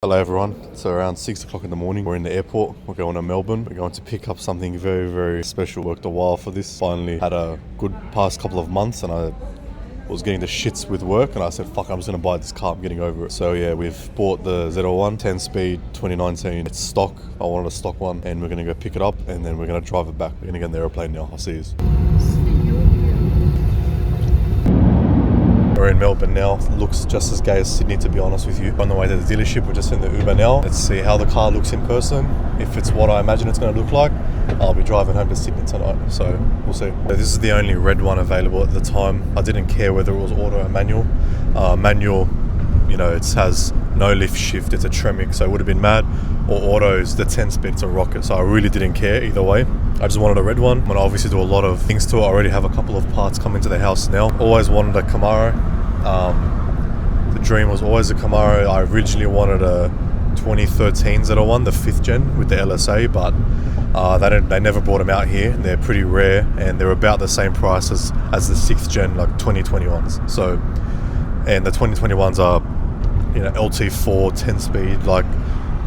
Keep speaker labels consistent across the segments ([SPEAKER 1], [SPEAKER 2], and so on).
[SPEAKER 1] Hello everyone, it's around 6 o'clock in the morning. We're in the airport, we're going to Melbourne. We're going to pick up something very, very special. Worked a while for this. Finally had a good past couple of months and I was getting the shits with work and I said, fuck, I'm just going to buy this car, I'm getting over it. So yeah, we've bought the ZL1 10-speed 2019. It's stock, I wanted a stock one, and we're going to go pick it up and then we're going to drive it back. We're going to get in the airplane now. I'll see you. We're in Melbourne now. Looks just as gay as Sydney, to be honest with you. On the way to the dealership, we're just in the Uber now. Let's see how the car looks in person. If it's what I imagine it's going to look like, I'll be driving home to Sydney tonight, so we'll see. So this is the only red one available at the time. I didn't care whether it was auto or manual. Manual, you know, it has no lift shift, it's a Tremec, so it would have been mad. Or autos, the 10-speed, it's a rocket, so I really didn't care either way. I just wanted a red one. I'm going to obviously do a lot of things to it. I already have a couple of parts coming to the house now. Always wanted a Camaro. The dream was always a Camaro. I originally wanted a 2013 ZL1, the 5th gen with the LSA, but they never brought them out here. They're pretty rare and they're about the same price as the 6th gen, like 2021s. So, and the 2021s are, you know, LT4, 10-speed, like,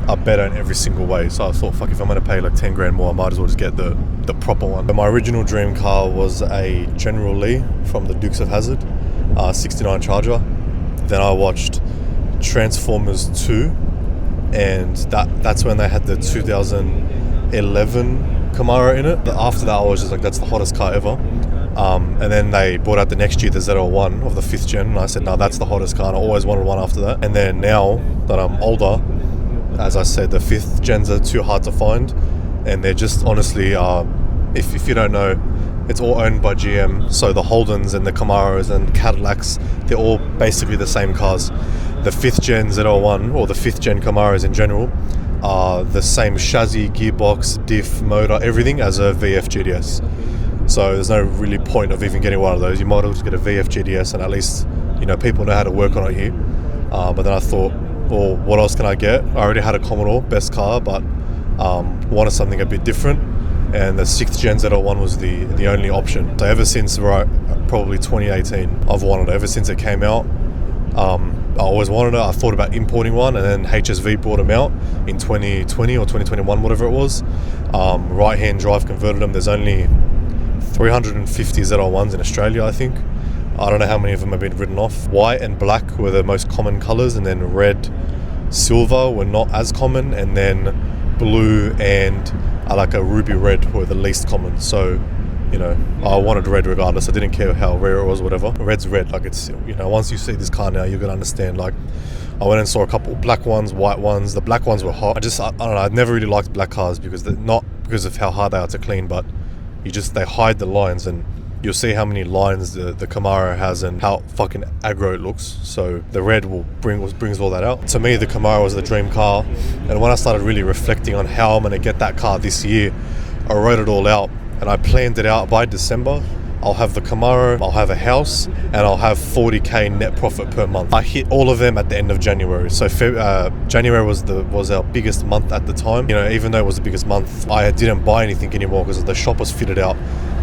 [SPEAKER 1] are better in every single way. So I thought, fuck, if I'm going to pay like 10 grand more, I might as well just get the proper one. But my original dream car was a General Lee from the Dukes of Hazzard, 69 Charger. Then I watched Transformers 2, and that's when they had the 2011 Camaro in it. After that, I was just like, that's the hottest car ever. And then they brought out the next year the ZL1 of the 5th gen, and I said, no, that's the hottest car, and I always wanted one after that. And then now that I'm older, as I said, the 5th gens are too hard to find, and they're just honestly, if you don't know, it's all owned by GM, so the Holdens and the Camaros and Cadillacs, they're all basically the same cars. The 5th gen ZL1, or the 5th gen Camaros in general, are the same chassis, gearbox, diff, motor, everything as a VF GTS. So there's no really point of even getting one of those. You might as well just get a VF GTS, and at least, you know, people know how to work on it here. But then I thought, well, what else can I get? I already had a Commodore, best car, but wanted something a bit different, and the 6th gen ZL1 was the only option. So ever since, probably 2018, I've wanted it. Ever since it came out, I always wanted it. I thought about importing one, and then HSV brought them out in 2020 or 2021, whatever it was. Right-hand drive converted them. There's only 350 ZL1s in Australia, I think. I don't know how many of them have been written off. White and black were the most common colours, and then red, silver were not as common, and then blue and like a ruby red were the least common. So, you know, I wanted red regardless. I didn't care how rare it was, whatever. Red's red. Like, it's, you know, once you see this car now, you're gonna understand. Like, I went and saw a couple black ones, white ones. The black ones were hot. I don't know. I've never really liked black cars because not because of how hard they are to clean, but they hide the lines, and you'll see how many lines the Camaro has and how fucking aggro it looks. So the red brings all that out. To me, the Camaro was the dream car, and when I started really reflecting on how I'm going to get that car this year, I wrote it all out and I planned it out. By December, I'll have the Camaro, I'll have a house, and I'll have 40k net profit per month. I hit all of them at the end of January. So January was our biggest month at the time. You know, even though it was the biggest month, I didn't buy anything anymore because the shop was fitted out.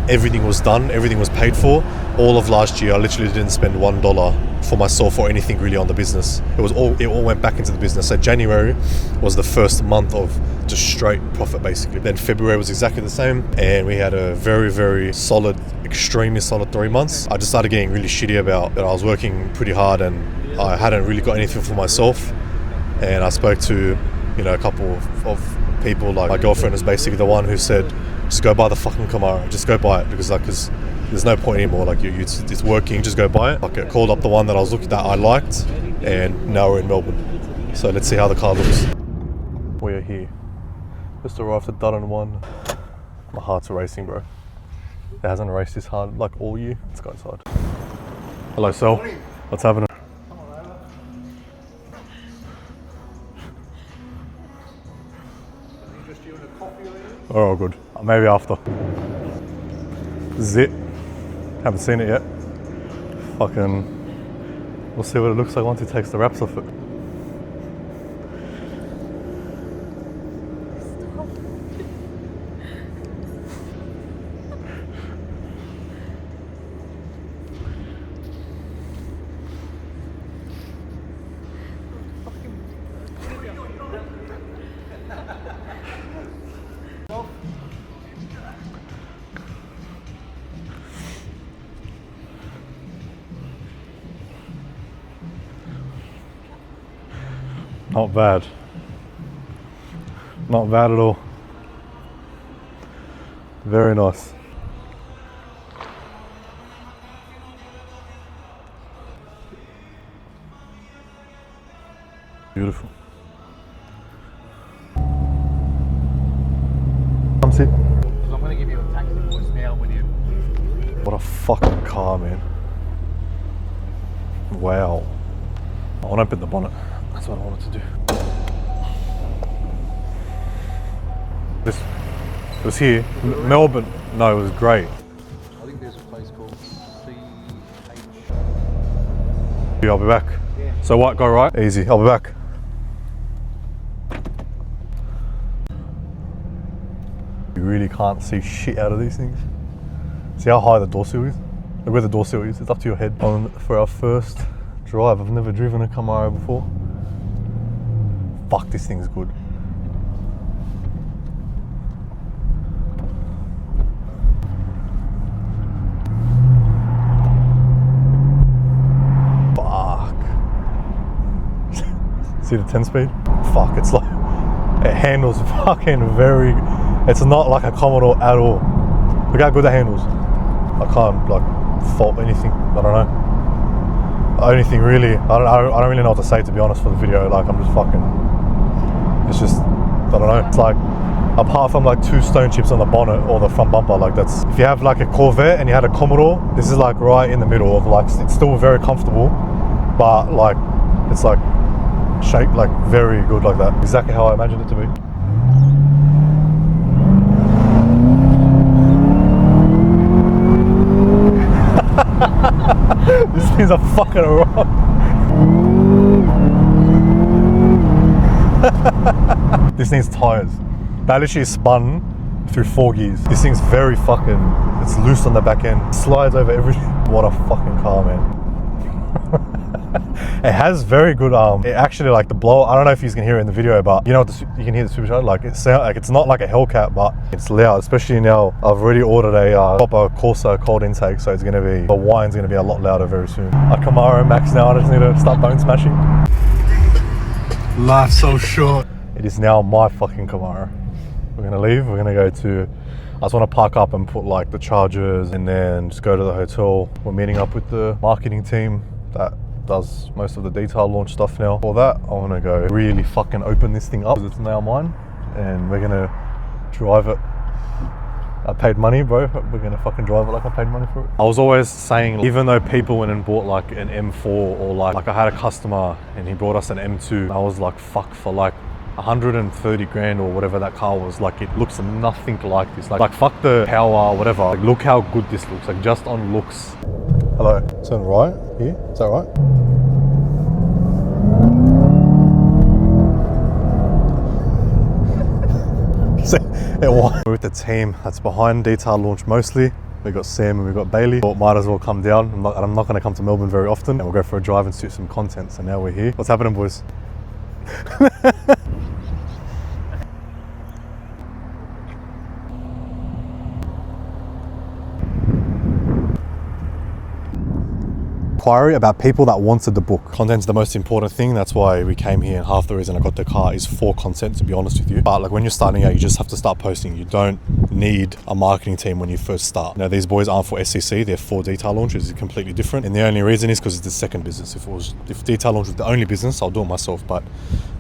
[SPEAKER 1] Everything was done, everything was paid for. All of last year, I literally didn't spend $1 for myself or anything really on the business. It all went back into the business. So January was the first month of just straight profit, basically. Then February was exactly the same, and we had a very, very solid, extremely solid 3 months. I just started getting really shitty about that. I was working pretty hard and I hadn't really got anything for myself. And I spoke to, you know, a couple of people. Like, my girlfriend is basically the one who said, just go buy the fucking Camaro, just go buy it, because there's no point anymore. Like, it's working, just go buy it. Like, I called up the one that I was looking at, I liked, and now we're in Melbourne. So let's see how the car looks. We are here. Just arrived at Dutton 1. My heart's racing, bro. It hasn't raced this hard like all year. Let's go inside. Hello, Sel. What's happening? Oh, good. Maybe after. This is it. Haven't seen it yet. Fucking. We'll see what it looks like once he takes the wraps off it. Not bad. Not bad at all. Very nice. Beautiful. Come sit.
[SPEAKER 2] I'm going to give you a taxi voice now when you...
[SPEAKER 1] What a fucking car, man. Wow. I want to open the bonnet. That's what I wanted to do. This it was here. Melbourne. No, it was great.
[SPEAKER 2] I think there's a place called CH...
[SPEAKER 1] Yeah, I'll be back.
[SPEAKER 2] Yeah.
[SPEAKER 1] So what, go right? Easy, I'll be back. You really can't see shit out of these things. See how high the door sill is? Look where the door sill is, it's up to your head. For our first drive, I've never driven a Camaro before. Fuck, this thing's good. Fuck. See the 10 speed? Fuck, it's like, it handles fucking very, it's not like a Commodore at all. Look how good it handles. I can't like fault anything, I don't know. Anything really, I don't really know what to say, to be honest, for the video. Like, I'm just fucking, it's just, I don't know. It's like, apart from like 2 stone chips on the bonnet or the front bumper, like that's, if you have like a Corvette and you had a Commodore, this is like right in the middle of like, it's still very comfortable, but like, it's like shaped like very good like that. Exactly how I imagined it to be. These things are fucking wrong. This needs tires. That literally spun through 4 gears. This thing's very fucking, it's loose on the back end. Slides over everything. What a fucking car, man. It has very good, it actually like the blow, I don't know if you can hear it in the video, but you know what, you can hear the supercharger, like it sound like it's not like a Hellcat, but it's loud, especially now. I've already ordered a Copper Corsa cold intake, so it's gonna be, the wine's gonna be a lot louder very soon. A Camaro Max now, I just need to start bone smashing. Life's so short. It is now my fucking Camaro. We're gonna leave, we're gonna go to, I just want to park up and put like the chargers and then just go to the hotel. We're meeting up with the marketing team that does most of the detail launch stuff now. For that, I want to go really fucking open this thing up, because it's now mine, and we're gonna drive it. I paid money, bro. We're gonna fucking drive it like I paid money for it. I was always saying, even though people went and bought like an M4 or like I had a customer and he brought us an M2, I was like, fuck, for like 130 grand or whatever that car was, like it looks nothing like this. Like fuck the power, whatever. Like, look how good this looks. Like just on looks. Hello. Turn right here. Is that right? We're with the team that's behind detail launch mostly. We got Sam and we got Bailey. Thought might as well come down. I'm not going to come to Melbourne very often, and we'll go for a drive and shoot some content. So now we're here. What's happening, boys? Inquiry about people that wanted the book. Content's the most important thing. That's why we came here, and half the reason I got the car is for content, to be honest with you. But like when you're starting out, you just have to start posting. You don't need a marketing team when you first start. Now these boys aren't for SEC, they're for detail launches. It's completely different. And the only reason is because it's the second business. If detail launch was the only business, I'll do it myself. But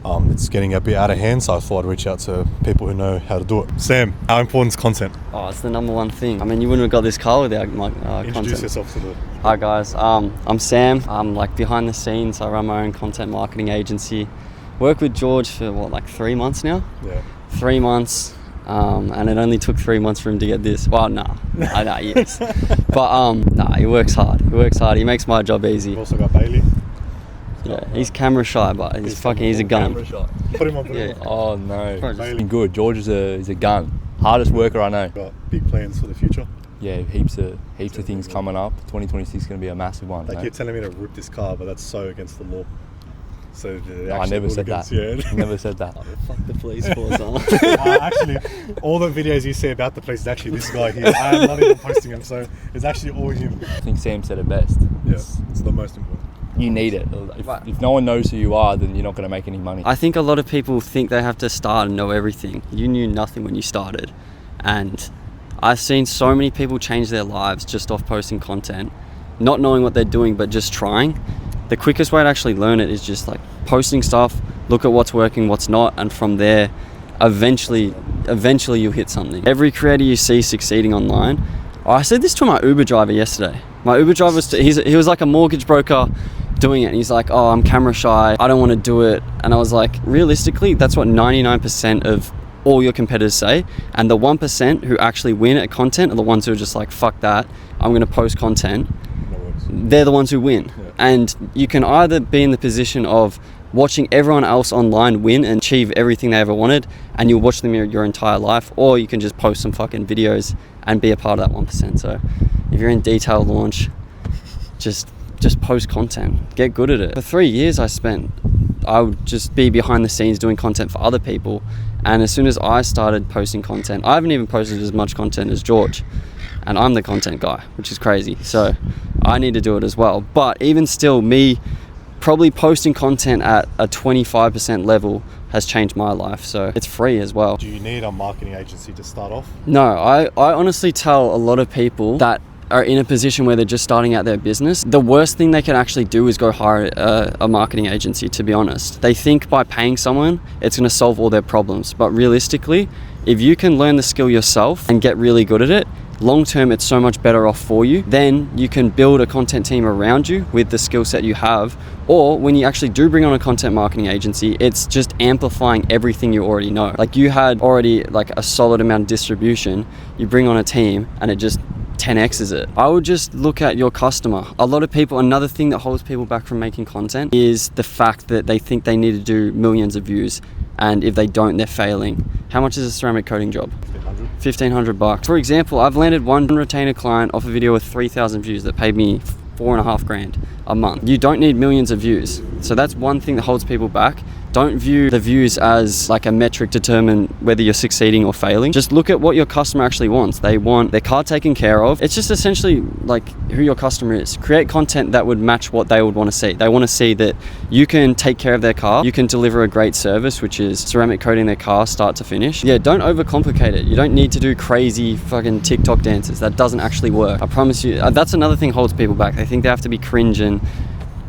[SPEAKER 1] it's getting a bit out of hand, so I thought I'd reach out to people who know how to do it. Sam, how important is content?
[SPEAKER 3] Oh, it's the number one thing. I mean, you wouldn't have got this car without my content.
[SPEAKER 1] Introduce yourself to the...
[SPEAKER 3] Hi guys, I'm Sam. I'm like behind the scenes. I run my own content marketing agency. Work with George for what, like 3 months now?
[SPEAKER 1] Yeah.
[SPEAKER 3] 3 months, and it only took 3 months for him to get this. Well, yes. But he works hard. He makes my job easy.
[SPEAKER 1] We've also got Bailey.
[SPEAKER 3] Yeah, he's camera shy, but he's a gun.
[SPEAKER 1] Put him on.
[SPEAKER 4] Oh no, Bailey. Good. George is a gun. Hardest worker I know.
[SPEAKER 1] Got big plans for the future.
[SPEAKER 4] Yeah, heaps of things coming up. 2026 is going to be a massive one.
[SPEAKER 1] They keep telling me to rip this car, but that's so against the law. So
[SPEAKER 4] I never said that. I never said that.
[SPEAKER 3] Oh, fuck the police force,
[SPEAKER 1] actually, all the videos you see about the police is actually this guy here. I am not even posting him, so it's actually all him.
[SPEAKER 4] I think Sam said it best.
[SPEAKER 1] Yes, it's the most important.
[SPEAKER 4] you need it. If no one knows who you are, then you're not going to make any money.
[SPEAKER 3] I think a lot of people think they have to start and know everything. You knew nothing when you started. And I've seen so many people change their lives just off posting content, not knowing what they're doing, but just trying. The quickest way to actually learn it is just like posting stuff, look at what's working, what's not, and from there, eventually you'll hit something. Every creator you see succeeding online, I said this to my Uber driver yesterday. My Uber driver, he was like a mortgage broker doing it, and he's like, oh, I'm camera shy, I don't want to do it. And I was like, realistically, that's what 99% of all your competitors say, and the 1% who actually win at content are the ones who are just like, fuck that, I'm going to post content. They're the ones who win. Yeah. And you can either be in the position of watching everyone else online win and achieve everything they ever wanted, and you'll watch them your entire life, or you can just post some fucking videos and be a part of that 1%. So if you're in detail launch, just post content, get good at it. For 3 years I would just be behind the scenes doing content for other people, and as soon as I started posting content, I haven't even posted as much content as George, and I'm the content guy, which is crazy. So I need to do it as well. But even still, me probably posting content at a 25% level has changed my life. So it's free as well.
[SPEAKER 1] Do you need a marketing agency to start off?
[SPEAKER 3] No, I honestly tell a lot of people that are in a position where they're just starting out their business, the worst thing they can actually do is go hire a marketing agency, to be honest. They think by paying someone, it's going to solve all their problems. But realistically, if you can learn the skill yourself and get really good at it, long term it's so much better off for you. Then you can build a content team around you with the skill set you have, or when you actually do bring on a content marketing agency, it's just amplifying everything you already know. Like you had already like a solid amount of distribution, you bring on a team and it just 10x's it. I would just look at your customer. A lot of people, another thing that holds people back from making content is the fact that they think they need to do millions of views, and if they don't, they're failing. How much is a ceramic coating job? $1,500. For example, I've landed one retainer client off a video with 3,000 views that paid me $4,500 a month. You don't need millions of views. So that's one thing that holds people back. Don't view the views as like a metric to determine whether you're succeeding or failing. Just look at what your customer actually wants. They want their car taken care of. It's just essentially like who your customer is. Create content that would match what they would want to see. They want to see that you can take care of their car. You can deliver a great service, which is ceramic coating their car start to finish. Yeah, don't overcomplicate it. You don't need to do crazy fucking TikTok dances. That doesn't actually work. I promise you. That's another thing holds people back. They think they have to be cringe and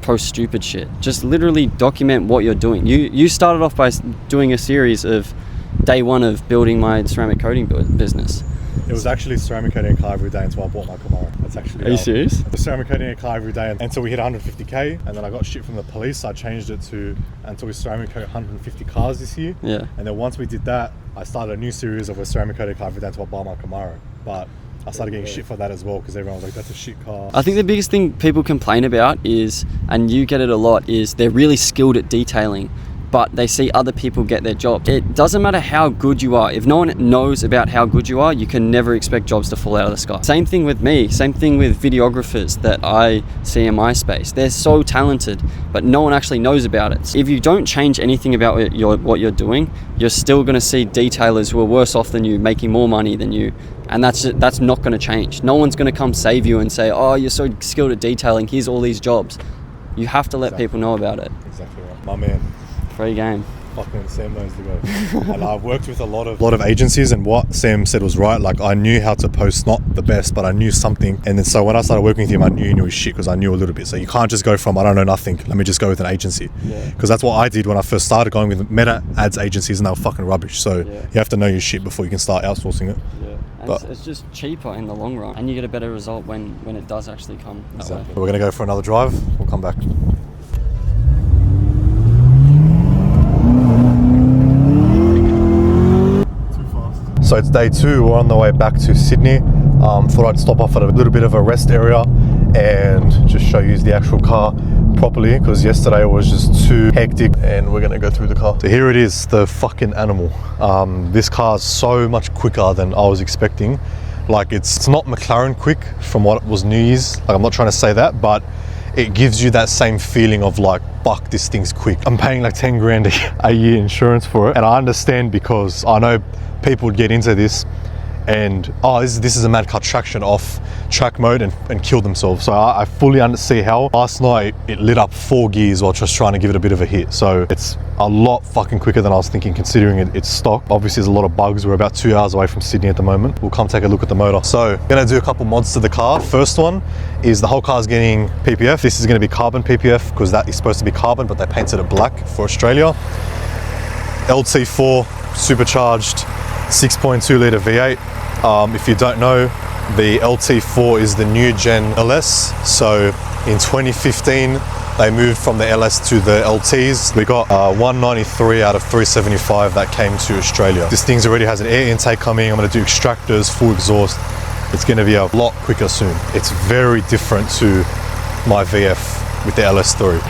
[SPEAKER 3] post stupid shit. Just literally document what you're doing. You started off by doing a series of day one of building my ceramic coating business.
[SPEAKER 1] It was actually ceramic coating a car every day until I bought my Camaro. That's actually.
[SPEAKER 3] Are you serious?
[SPEAKER 1] The ceramic coating a car every day until we hit 150k, and then I got shit from the police. So I changed it to until we ceramic coat 150 cars this year.
[SPEAKER 3] Yeah.
[SPEAKER 1] And then once we did that, I started a new series of a ceramic coating car every day until I bought my Camaro. But I started getting shit for that as well because everyone was like, that's a shit car.
[SPEAKER 3] I think the biggest thing people complain about is, and you get it a lot, is they're really skilled at detailing, but they see other people get their jobs. It doesn't matter how good you are. If no one knows about how good you are, you can never expect jobs to fall out of the sky. Same thing with me, same thing with videographers that I see in my space. They're so talented, but no one actually knows about it. If you don't change anything about what you're doing, you're still gonna see detailers who are worse off than you, making more money than you, and that's not gonna change. No one's gonna come save you and say, oh, you're so skilled at detailing, here's all these jobs. You have to let people know about it.
[SPEAKER 1] Exactly right. My man.
[SPEAKER 3] Free game.
[SPEAKER 1] Fucking Sam knows the go. And I've worked with a lot of agencies, and what Sam said was right. Like, I knew how to post, not the best, but I knew something. And then so when I started working with him, I knew he knew his shit because I knew a little bit. So you can't just go from I don't know nothing, let me just go with an agency. Because that's what I did when I first started going with meta ads agencies, and they were fucking rubbish. So you have to know your shit before you can start outsourcing it.
[SPEAKER 3] Yeah. But it's just cheaper in the long run, and you get a better result when it does actually come that way.
[SPEAKER 1] We're gonna go for another drive. We'll come back. So it's day 2, we're on the way back to Sydney. Thought I'd stop off at a little bit of a rest area and just show you the actual car properly, because yesterday was just too hectic, and we're gonna go through the car. So here it is, the fucking animal. This car is so much quicker than I was expecting. Like, it's not McLaren quick from what was New Year's. Like, I'm not trying to say that, but it gives you that same feeling of like, fuck, this thing's quick. I'm paying like 10 grand a year insurance for it, and I understand because I know people would get into this and this is a man cut traction off track mode and killed themselves. So I fully see how. Last night it lit up 4 gears while just trying to give it a bit of a hit. So it's a lot fucking quicker than I was thinking, considering it's stock. Obviously there's a lot of bugs. We're about 2 hours away from Sydney at the moment. We'll come take a look at the motor. So gonna do a couple mods to the car. First one is the whole car's getting PPF. This is gonna be carbon PPF because that is supposed to be carbon, but they painted it black for Australia. LT4 supercharged 6.2 litre V8. If you don't know, the LT4 is the new gen LS. So in 2015, they moved from the LS to the LTs. We got 193 out of 375 that came to Australia. This thing's already has an air intake coming. I'm gonna do extractors, full exhaust. It's gonna be a lot quicker soon. It's very different to my VF with the LS3.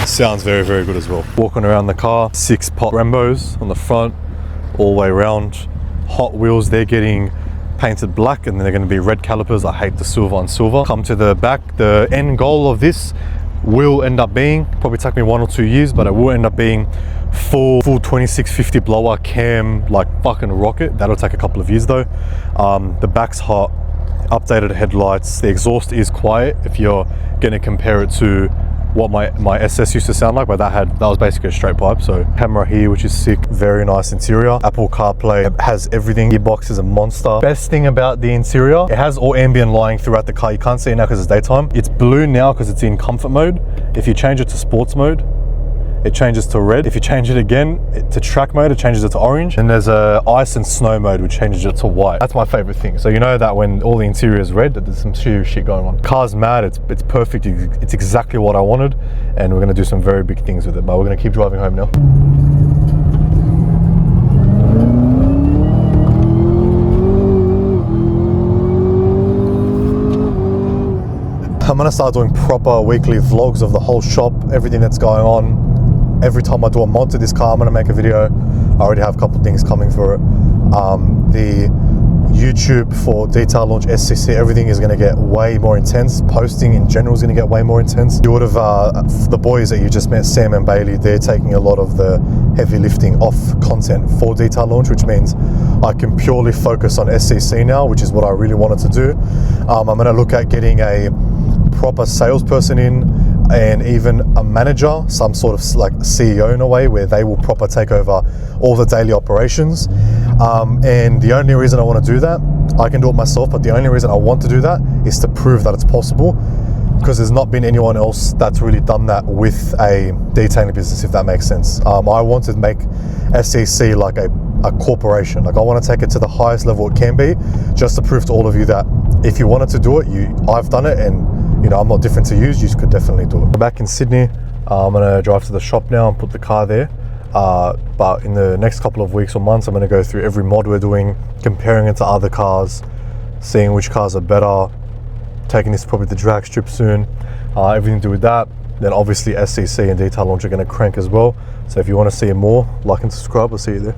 [SPEAKER 1] Sounds very, very good as well. Walking around the car, 6-pot Brembos on the front, all the way around. Hot Wheels, they're getting painted black, and then they're going to be red calipers. I hate the silver on silver. Come to the back, the end goal of this will end up being, probably take me 1 or 2 years, but it will end up being full 2650 blower cam, like fucking rocket. That'll take a couple of years though. The back's hot, updated headlights. The exhaust is quiet if you're going to compare it to what my SS used to sound like, but that was basically a straight pipe. So camera here, which is sick. Very nice interior. Apple CarPlay, it has everything. Gearbox is a monster. Best thing about the interior, it has all ambient lighting throughout the car. You can't see it now because it's daytime. It's blue now because it's in comfort mode. If you change it to sports mode, it changes to red. If you change it again to track mode, it changes it to orange. And there's a ice and snow mode, which changes it to white. That's my favorite thing. So you know that when all the interior is red, that there's some serious shit going on. Car's mad, it's perfect. It's exactly what I wanted. And we're gonna do some very big things with it, but we're gonna keep driving home now. I'm gonna start doing proper weekly vlogs of the whole shop, everything that's going on. Every time I do a mod to this car, I'm gonna make a video. I already have a couple of things coming for it. The YouTube for detail launch, SCC, everything is gonna get way more intense. Posting in general is gonna get way more intense. You would have, the boys that you just met, Sam and Bailey, they're taking a lot of the heavy lifting off content for detail launch, which means I can purely focus on SCC now, which is what I really wanted to do. I'm gonna look at getting a proper salesperson in, and even a manager, some sort of like CEO in a way, where they will proper take over all the daily operations. And the only reason I want to do that, I can do it myself, but the only reason I want to do that is to prove that it's possible, because there's not been anyone else that's really done that with a detailing business, if that makes sense. I want to make SCC like a corporation. Like I want to take it to the highest level it can be, just to prove to all of you that if you wanted to do it, I've done it, and you know, I'm not different to you could definitely do it. We're back in Sydney. I'm gonna drive to the shop now and put the car there. But in the next couple of weeks or months, I'm gonna go through every mod we're doing, comparing it to other cars, seeing which cars are better, taking this to probably the drag strip soon, everything to do with that. Then obviously SCC and detail launch are gonna crank as well. So if you wanna see more, like and subscribe, I'll see you there.